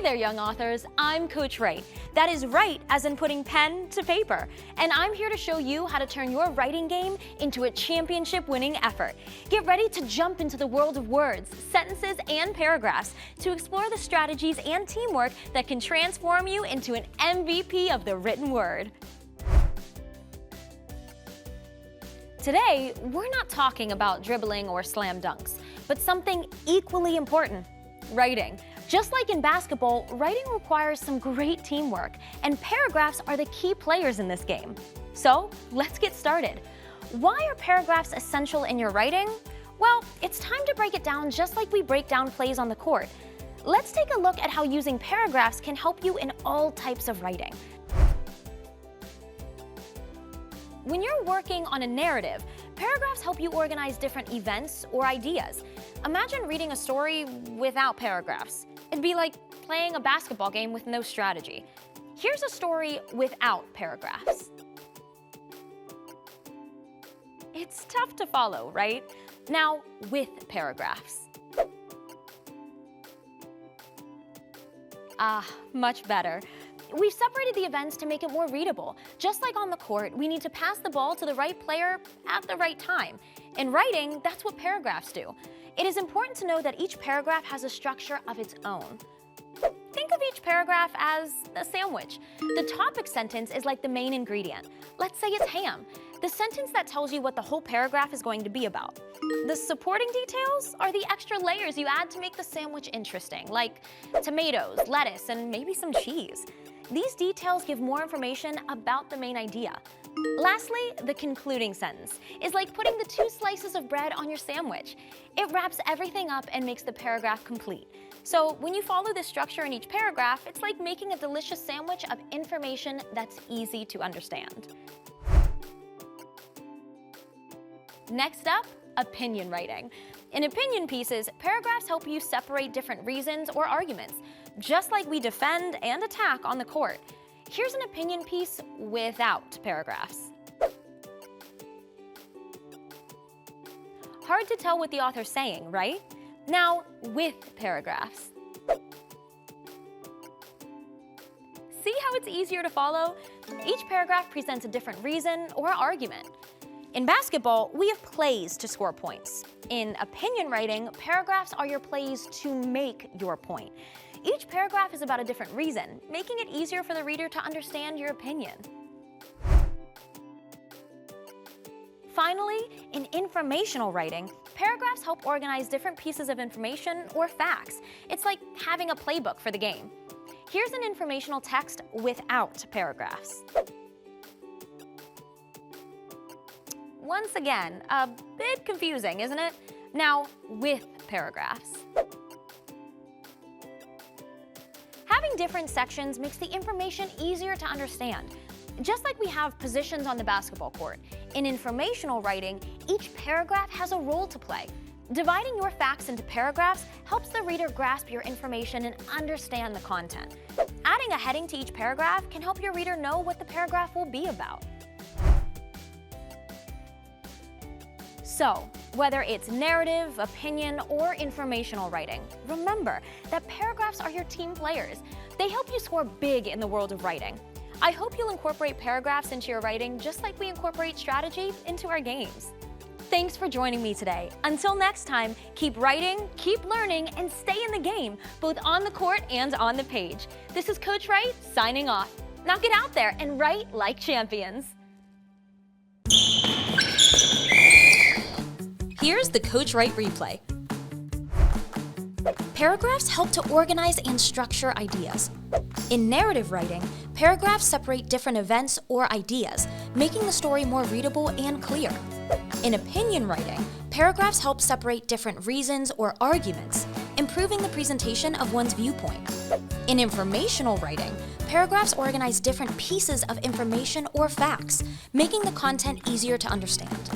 Hey there, young authors. I'm Coach Wright. That is right as in putting pen to paper. And I'm here to show you how to turn your writing game into a championship-winning effort. Get ready to jump into the world of words, sentences, and paragraphs to explore the strategies and teamwork that can transform you into an MVP of the written word. Today, we're not talking about dribbling or slam dunks, but something equally important: writing. Just like in basketball, writing requires some great teamwork, and paragraphs are the key players in this game. So, let's get started. Why are paragraphs essential in your writing? Well, it's time to break it down just like we break down plays on the court. Let's take a look at how using paragraphs can help you in all types of writing. When you're working on a narrative, paragraphs help you organize different events or ideas. Imagine reading a story without paragraphs. It'd be like playing a basketball game with no strategy. Here's a story without paragraphs. It's tough to follow, right? Now, with paragraphs. Much better. We've separated the events to make it more readable. Just like on the court, we need to pass the ball to the right player at the right time. In writing, that's what paragraphs do. It is important to know that each paragraph has a structure of its own. Think of each paragraph as a sandwich. The topic sentence is like the main ingredient. Let's say it's ham, the sentence that tells you what the whole paragraph is going to be about. The supporting details are the extra layers you add to make the sandwich interesting, like tomatoes, lettuce, and maybe some cheese. These details give more information about the main idea. Lastly, the concluding sentence is like putting the two slices of bread on your sandwich. It wraps everything up and makes the paragraph complete. So when you follow this structure in each paragraph, it's like making a delicious sandwich of information that's easy to understand. Next up, opinion writing. In opinion pieces, paragraphs help you separate different reasons or arguments, just like we defend and attack on the court. Here's an opinion piece without paragraphs. Hard to tell what the author's saying, right? Now, with paragraphs. See how it's easier to follow? Each paragraph presents a different reason or argument. In basketball, we have plays to score points. In opinion writing, paragraphs are your plays to make your point. Each paragraph is about a different reason, making it easier for the reader to understand your opinion. Finally, in informational writing, paragraphs help organize different pieces of information or facts. It's like having a playbook for the game. Here's an informational text without paragraphs. Once again, a bit confusing, isn't it? Now, with paragraphs. Having different sections makes the information easier to understand. Just like we have positions on the basketball court, in informational writing, each paragraph has a role to play. Dividing your facts into paragraphs helps the reader grasp your information and understand the content. Adding a heading to each paragraph can help your reader know what the paragraph will be about. So, whether it's narrative, opinion, or informational writing, remember that paragraphs are your team players. They help you score big in the world of writing. I hope you'll incorporate paragraphs into your writing just like we incorporate strategy into our games. Thanks for joining me today. Until next time, keep writing, keep learning, and stay in the game, both on the court and on the page. This is Coach Wright signing off. Now get out there and write like champions. Here's the Coach Wright replay. Paragraphs help to organize and structure ideas. In narrative writing, paragraphs separate different events or ideas, making the story more readable and clear. In opinion writing, paragraphs help separate different reasons or arguments, improving the presentation of one's viewpoint. In informational writing, paragraphs organize different pieces of information or facts, making the content easier to understand.